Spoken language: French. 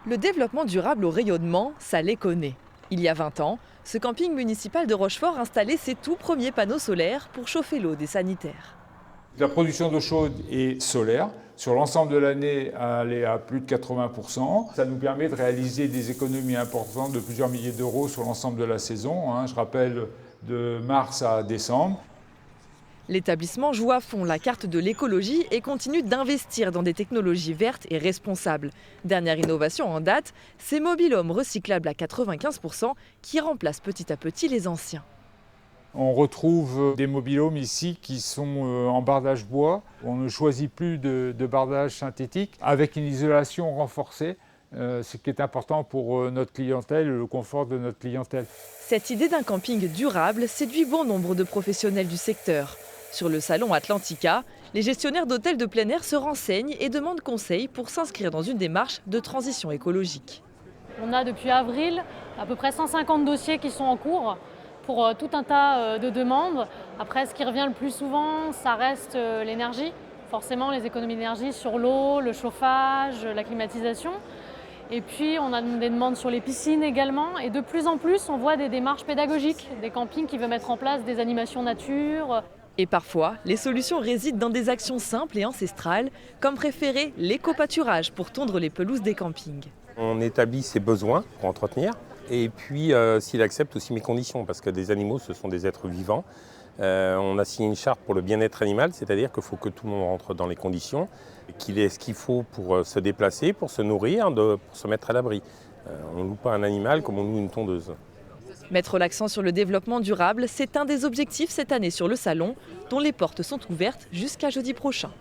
Le développement durable au rayonnement, ça les connaît. Il y a 20 ans, ce camping municipal de Rochefort installait ses tout premiers panneaux solaires pour chauffer l'eau des sanitaires. La production d'eau chaude est solaire. Sur l'ensemble de l'année, elle est à plus de 80%. Ça nous permet de réaliser des économies importantes de plusieurs milliers d'euros sur l'ensemble de la saison. Je rappelle, de mars à décembre. L'établissement joue à fond la carte de l'écologie et continue d'investir dans des technologies vertes et responsables. Dernière innovation en date, ces mobil-homes recyclables à 95% qui remplacent petit à petit les anciens. On retrouve des mobil-homes ici qui sont en bardage bois. On ne choisit plus de bardage synthétique avec une isolation renforcée, ce qui est important pour notre clientèle et le confort de notre clientèle. Cette idée d'un camping durable séduit bon nombre de professionnels du secteur. Sur le salon Atlantica, les gestionnaires d'hôtels de plein air se renseignent et demandent conseil pour s'inscrire dans une démarche de transition écologique. On a depuis avril à peu près 150 dossiers qui sont en cours pour tout un tas de demandes. Après, ce qui revient le plus souvent, ça reste l'énergie. Forcément, les économies d'énergie sur l'eau, le chauffage, la climatisation. Et puis, on a des demandes sur les piscines également. Et de plus en plus, on voit des démarches pédagogiques, des campings qui veulent mettre en place des animations nature. Et parfois, les solutions résident dans des actions simples et ancestrales, comme préférer l'éco-pâturage pour tondre les pelouses des campings. On établit ses besoins pour entretenir et puis s'il accepte aussi mes conditions, parce que des animaux, ce sont des êtres vivants. On a signé une charte pour le bien-être animal, c'est-à-dire qu'il faut que tout le monde rentre dans les conditions, qu'il ait ce qu'il faut pour se déplacer, pour se nourrir, pour se mettre à l'abri. On ne loue pas un animal comme on loue une tondeuse. Mettre l'accent sur le développement durable, c'est un des objectifs cette année sur le salon, dont les portes sont ouvertes jusqu'à jeudi prochain.